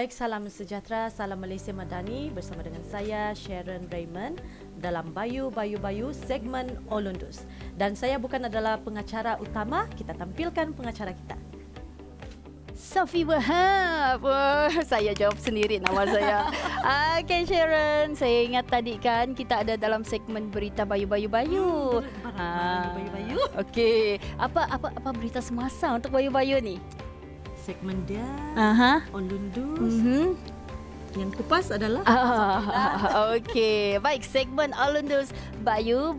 Baik, salam sejahtera, salam Malaysia Madani bersama dengan saya Sharon Raymond dalam Bayu segmen Olundus. Dan saya bukan adalah pengacara utama, kita tampilkan pengacara kita. Safi Wahab. Saya jawab sendiri nama saya. Okey Sharon, saya ingat tadi kan kita ada dalam segmen berita Bayu. Bayu. Okey, apa berita semasa untuk Bayu ni? Segmen dia Olundus. Yang kupas adalah Okey, baik, segmen Olundus Bayu.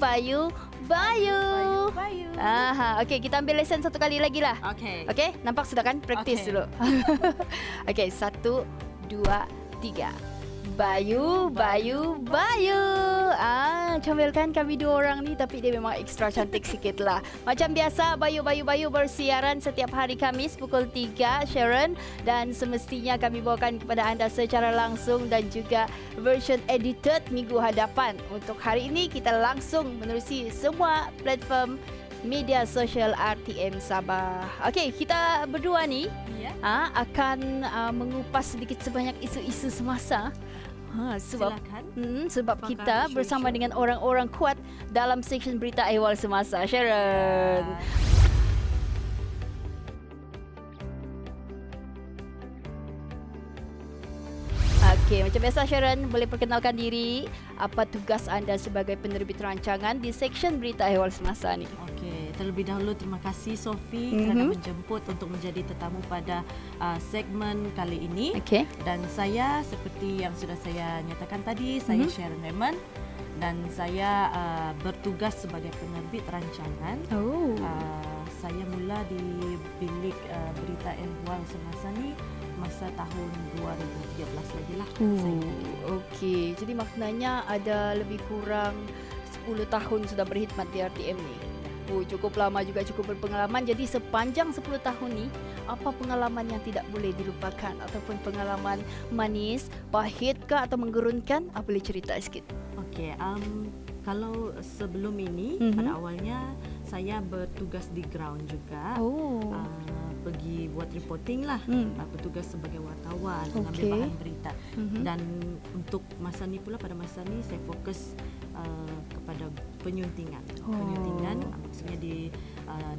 Okey, kita ambil lesson satu kali lagi lah. Okey, nampak sudah kan? Praktis dulu. Okey, 1, 2, 3. Bayu. Comel kan kami dua orang ni, tapi dia memang ekstra cantik sikit lah. Macam biasa, Bayu bersiaran setiap hari Khamis pukul 3, Sharon. Dan semestinya kami bawakan kepada anda secara langsung dan juga version edited minggu hadapan. Untuk hari ini, kita langsung menerusi semua platform media sosial RTM Sabah. Okey, kita berdua ni akan mengupas sedikit sebanyak isu-isu semasa. Sebab kita bersama dengan orang-orang kuat dalam seksyen berita ehwal semasa. Sharon. Okey, macam biasa Sharon, boleh perkenalkan diri, apa tugas anda sebagai penerbit rancangan di seksyen berita ehwal semasa ni? Okey, terlebih dahulu terima kasih Sophie kerana menjemput untuk menjadi tetamu pada segmen kali ini. Okey. Dan saya seperti yang sudah saya nyatakan tadi, saya Sharon Raymond dan saya bertugas sebagai penerbit rancangan. Saya mula di bilik berita ehwal semasa ni masa tahun 2013 lagi lah. Okey, jadi maknanya ada lebih kurang 10 tahun sudah berkhidmat di RTM ni. Cukup lama juga, cukup berpengalaman. Jadi sepanjang 10 tahun ni, apa pengalaman yang tidak boleh dilupakan ataupun pengalaman manis, pahit ke atau menggerunkan? Boleh cerita sikit. Okey, kalau sebelum ini pada awalnya saya bertugas di ground juga. Pergi buat reporting lah, bertugas sebagai wartawan, mengambil bahan berita. Dan untuk masa ni pula, pada masa ni saya fokus kepada penyuntingan. Penyuntingan maksudnya di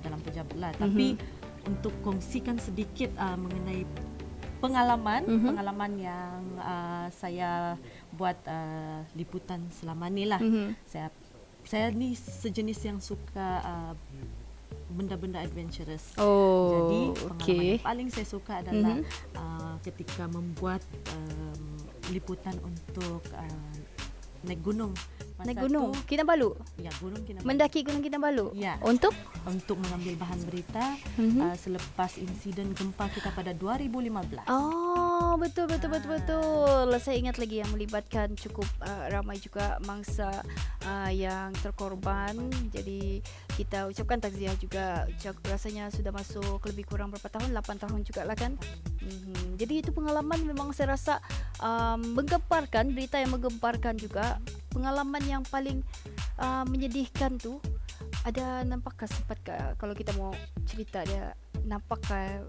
dalam pejabat lah. Tapi untuk kongsikan sedikit mengenai pengalaman yang saya buat liputan selama ni lah. Saya ni sejenis yang suka benda-benda adventurous. Jadi pengalaman yang paling saya suka adalah ketika membuat liputan untuk naik gunung. Naik gunung Kinabalu? Ya, Gunung Kinabalu. Mendaki Gunung Kinabalu? Ya. Untuk mengambil bahan berita selepas insiden gempa kita pada 2015. Betul. Saya ingat lagi yang melibatkan cukup ramai juga mangsa yang terkorban. Jadi kita ucapkan takziah juga. Rasanya sudah masuk lebih kurang berapa tahun? 8 tahun juga lah kan? Jadi itu pengalaman memang saya rasa menggemparkan, berita yang menggemparkan juga. Pengalaman yang paling menyedihkan tu, ada nampakkah sempatkah kalau kita mau cerita dia, nampakkah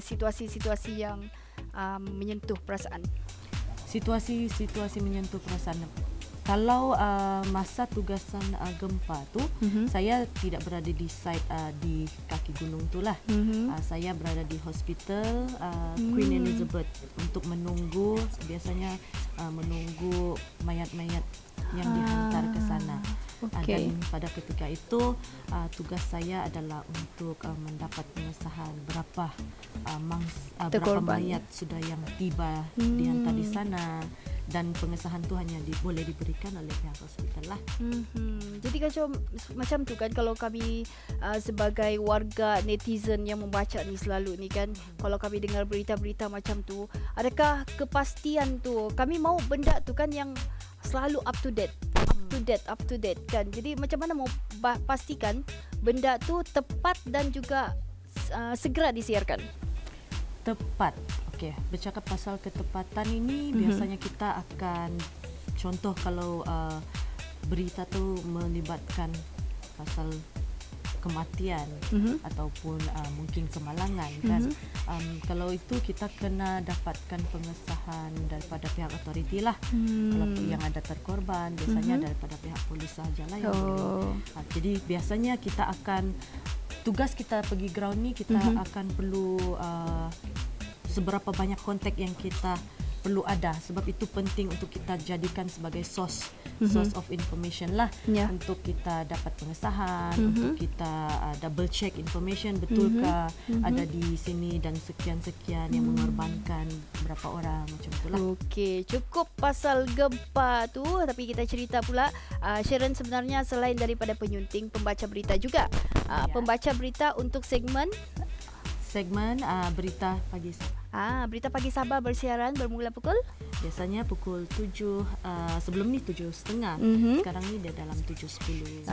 situasi-situasi yang menyentuh perasaan? Situasi menyentuh perasaan. Kalau masa tugasan gempa tu, saya tidak berada di site di kaki gunung tu lah. Saya berada di hospital Queen Elizabeth untuk menunggu, biasanya menunggu mayat-mayat yang dihantar ke sana. Dan pada ketika itu tugas saya adalah untuk mendapat pengesahan berapa mayat sudah yang tiba dihantar di sana. Dan pengesahan tu hanya boleh diberikan oleh pihak hospital lah. Jadi macam tu kan, kalau kami sebagai warga netizen yang membaca ni selalu ni kan, kalau kami dengar berita-berita macam tu, adakah kepastian tu, kami mau benda tu kan yang selalu up to date kan. Jadi macam mana mau pastikan benda tu tepat dan juga segera disiarkan? Tepat. Okey, bercakap pasal ketepatan ini, biasanya kita akan contoh kalau berita tu melibatkan pasal kematian ataupun mungkin kemalangan kan. Kalau itu kita kena dapatkan pengesahan daripada pihak autoriti lah. Kalau yang ada terkorban biasanya daripada pihak polis sajalah yang boleh. Jadi biasanya kita akan tugas kita pergi ground ni kita akan perlu seberapa banyak kontak yang kita perlu ada, sebab itu penting untuk kita jadikan sebagai source of information lah, untuk kita dapat pengesahan, untuk kita double check information betulkah ada di sini dan sekian-sekian yang mengorbankan berapa orang, macam itulah. Okey, cukup pasal gempa tu, tapi kita cerita pula Sharon sebenarnya selain daripada penyunting, pembaca berita juga. Pembaca berita untuk segmen Berita Pagi Sabah. Berita Pagi Sabah bersiaran bermula pukul? Biasanya pukul 7, sebelum ni 7.30. Sekarang ni dia dalam 7.10.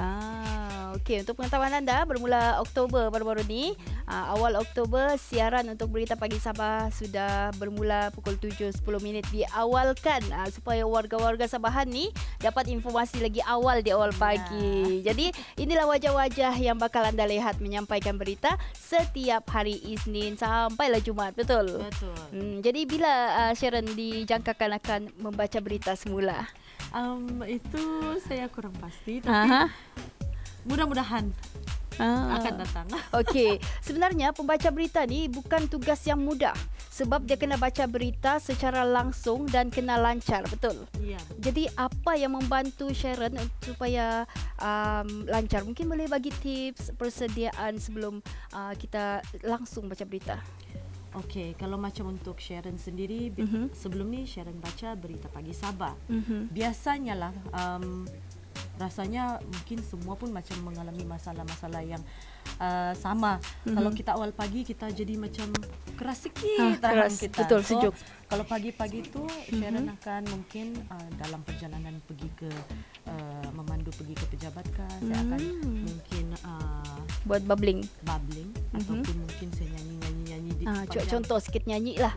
Okey, untuk pengetahuan anda, bermula Oktober baru-baru ni, awal Oktober, siaran untuk Berita Pagi Sabah sudah bermula pukul 7.10 diawalkan supaya warga-warga Sabahan ni dapat informasi lagi awal di awal pagi. Jadi inilah wajah-wajah yang bakal anda lihat menyampaikan berita setiap hari Isnin sampailah Jumaat, betul? Betul. Jadi bila Sharon dijangkakan akan membaca berita semula? Itu saya kurang pasti, tapi mudah-mudahan akan datang. Okey, sebenarnya pembaca berita ni bukan tugas yang mudah sebab dia kena baca berita secara langsung dan kena lancar, betul? Ya. Jadi apa yang membantu Sharon supaya lancar? Mungkin boleh bagi tips persediaan sebelum kita langsung baca berita. Okey, kalau macam untuk Sharon sendiri, sebelum ni Sharon baca Berita Pagi Sabah. Biasanya lah, rasanya mungkin semua pun macam mengalami masalah-masalah yang sama. Kalau kita awal pagi, kita jadi macam keras sikit rahang kita. Betul, sejuk. Kalau pagi-pagi tu Sharon akan mungkin dalam perjalanan pergi ke memandu pergi ke pejabat kah, saya akan mungkin buat bubbling ataupun mungkin saya nyanyi di contoh sikit nyanyi lah.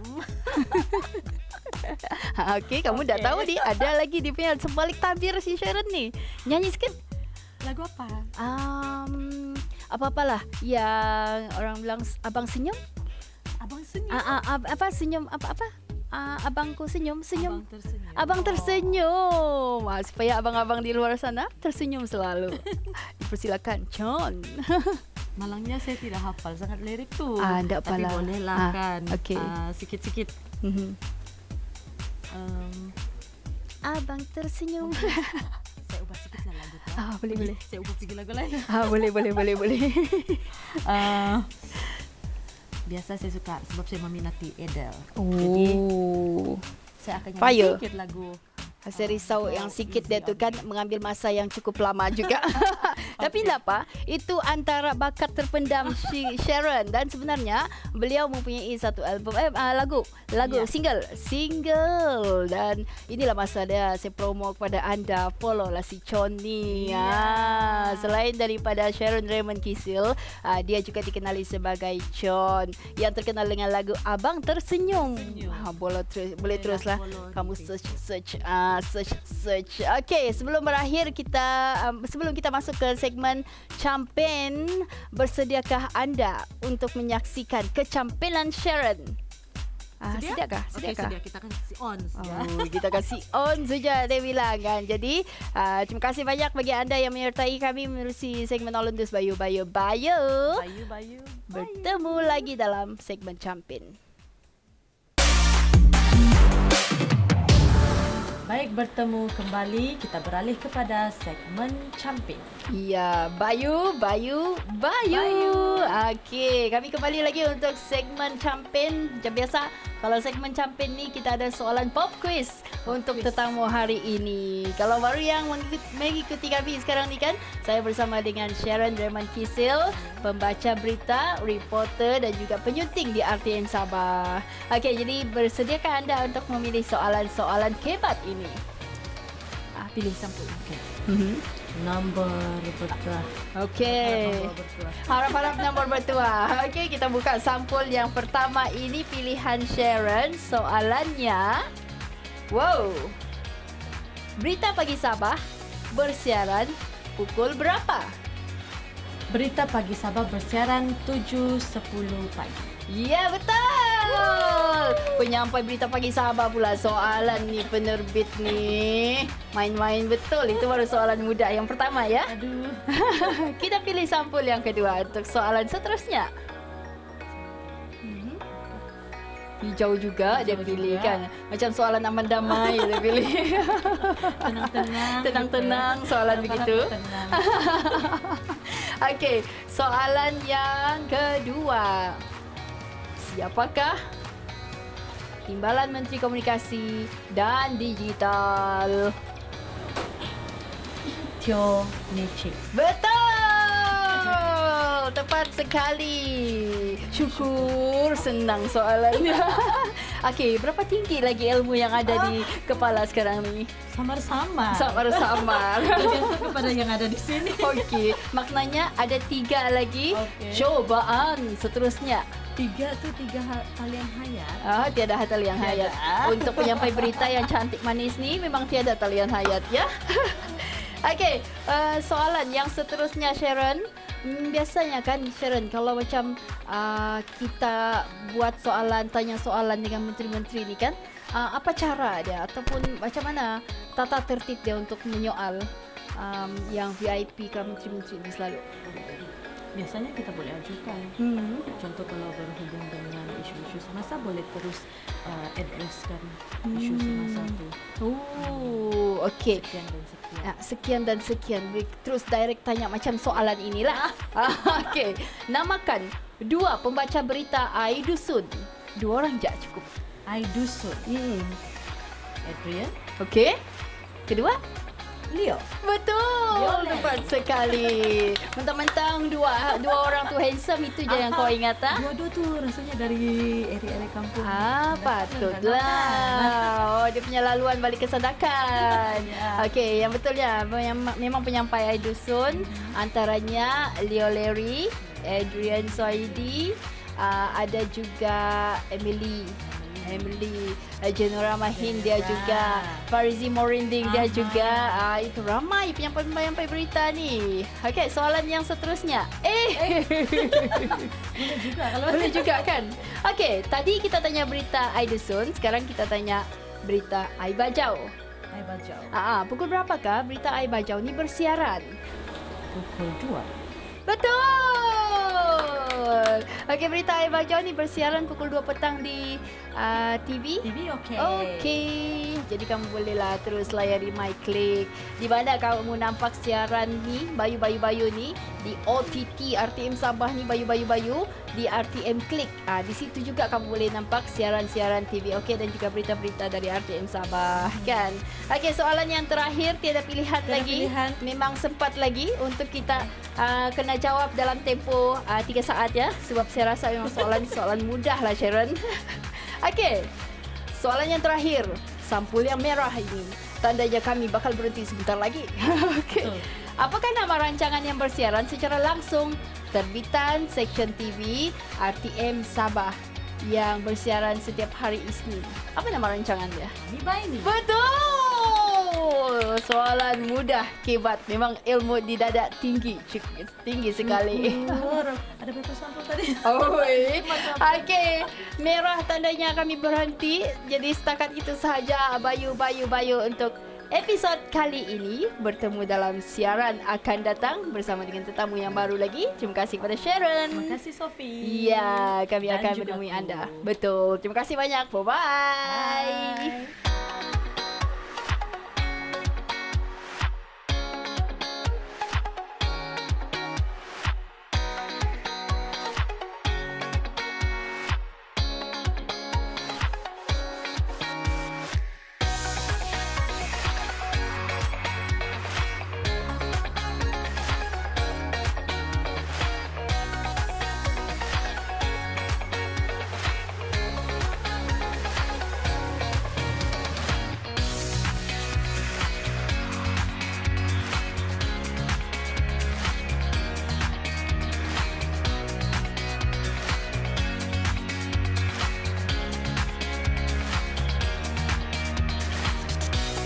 Okey, kamu dah tahu ni ada lagi di punya sebalik tabir si Sharon ni. Nyanyi sikit. Lagu apa? Apa-apalah yang orang bilang abang senyum. Abang senyum. Apa senyum apa? Abangku senyum. Abang Oh. tersenyum. Supaya abang-abang di luar sana tersenyum selalu. Dipersilakan, John. Malangnya saya tidak hafal sangat lirik tu. Tak tapi apalah. bolehlah kan. Okay. Sikit-sikit. Abang tersenyum. Saya ubah sikit lah lagu tu. Boleh. Saya ubah pergi lagu lain. Boleh. Biasa saya suka sebab saya meminati Adele. Oh. Jadi saya akan nyanyi Fire. sikit lagu. Saya risau yang sikit dia tu kan mengambil masa yang cukup lama juga. Tapi tak apa, itu antara bakat terpendam Sharon, dan sebenarnya beliau mempunyai satu album lagu single, dan inilah masa dia saya promo kepada anda, follow lah si Chon ni. Selain daripada Sharon Raymond Kisil, dia juga dikenali sebagai Chon yang terkenal dengan lagu Abang Tersenyum. Boleh teruslah kamu search. Okey, sebelum berakhir sebelum kita masuk ke segmen Campen, bersediakah anda untuk menyaksikan kecampilan Sharon? Sediakah? Okey, sedia. Kita akan si on saja. Kita kasih on saja dia bilang kan. Jadi terima kasih banyak bagi anda yang menyertai kami menerusi segmen Olundus Bayu. Bertemu lagi dalam segmen Campen. Baik, bertemu kembali. Kita beralih kepada segmen Campen. Ya, Bayu. Okey, kami kembali lagi untuk segmen Campen. Macam biasa, kalau segmen Campen ni kita ada soalan pop quiz untuk tetamu hari ini. Kalau baru yang mengikuti kami sekarang ni kan, saya bersama dengan Sharon Raymond Kisil, pembaca berita, reporter dan juga penyunting di RTM Sabah. Okey, jadi bersediakah anda untuk memilih soalan-soalan kebat ini? Pilih sampul. Okey. Nombor bertuah. Okey. Harap-harap nombor bertuah. Okey, kita buka sampul yang pertama ini, pilihan Sharon. Soalannya, Berita Pagi Sabah bersiaran pukul berapa? Berita Pagi Sabah bersiaran 7.10 pagi. Ya, betul. Penyampai Berita Pagi Sabah pula. Soalan ni penerbit ni main-main betul. Itu baru soalan mudah yang pertama ya. Aduh. Kita pilih sampul yang kedua untuk soalan seterusnya. Hijau juga dia pilih kan. Macam soalan aman damai dia pilih. Tenang-tenang. Tenang-tenang soalan begitu. Tenang. Okey, soalan yang kedua. Siapakah Timbalan Menteri Komunikasi dan Digital? Teo Nechik. Betul! Tepat sekali. Syukur senang soalannya. Okey, berapa tinggi lagi ilmu yang ada di kepala sekarang ni? Samar-samar. Samar-samar. Tergantung kepada yang ada di sini. Okey, maknanya ada 3 lagi cobaan seterusnya. 3 tu 3 talian hayat. Tiada talian hayat. Untuk penyampai berita yang cantik manis ni memang tiada talian hayat ya. Okey, soalan yang seterusnya Sharon. Biasanya kan Sharon kalau macam kita buat soalan, tanya soalan dengan menteri-menteri ni kan, apa cara dia ataupun macam mana tata tertib dia untuk menyoal yang VIP ke menteri-menteri ni selalu? Biasanya kita boleh ajukan. Contoh kalau berhubung dengan isu-isu semasa boleh terus addresskan isu semasa tu. Okey. Sekian dan sekian. Sekian dan sekian. Terus direct tanya macam soalan inilah. Okey. Namakan 2 pembaca berita Aidusun. 2 orang je cukup. Aidusun. Adrian. Okey. Kedua? Leo. Betul. Tepat sekali. Mentang-mentang dua orang tu handsome, itu je yang kau ingat Dua-dua tu rasanya dari area-area kampung. Patutlah. Dia punya laluan balik ke Sandakan. Okey, yang betulnya memang penyampai Aidusun. Antaranya Leo Larry, Adrian Soidi, ada juga Emily Jenora Mahin dia juga, Farizi Morinding dia juga. Itu ramai penyampai berita ni. Okey, soalan yang seterusnya. Boleh juga kalau Boleh juga kan? Okey, tadi kita tanya berita Aidusun, sekarang kita tanya berita Ai Bajau. Ai Bajau. Pukul berapakah berita Ai Bajau ni bersiaran? Pukul 2. Betul. Okey, berita Ai Bajau ni bersiaran pukul 2 petang di TV. okey. Okey. Jadi kamu bolehlah terus layari MyClick. Di mana kamu nampak siaran ni, Bayu ni di OTT RTM Sabah ni, Bayu. Di RTM Click. Di situ juga kamu boleh nampak siaran-siaran TV. Okey, dan juga berita-berita dari RTM Sabah kan. Okey, soalan yang terakhir, tiada pilihan lagi. Memang sempat lagi untuk kita kena jawab dalam tempoh 3 saat ya, sebab saya rasa memang soalan mudah lah Sharon. Okey, soalan yang terakhir, sampul yang merah ini tandanya kami bakal berhenti sebentar lagi. Okey, apakah nama rancangan yang bersiaran secara langsung terbitan Seksyen TV RTM Sabah yang bersiaran setiap hari Isnin? Apa nama rancangan dia? Ini. Betul. Soalan mudah, kebat. Memang ilmu di dada tinggi sekali. Ada berapa sampul tadi? Okey, merah tandanya kami berhenti. Jadi setakat itu sahaja Bayu untuk episod kali ini. Bertemu dalam siaran akan datang bersama dengan tetamu yang baru lagi. Terima kasih kepada Sharon. Terima kasih Sophie. Ya, kami akan menemui anda. Betul. Terima kasih banyak. Bye-bye. Bye.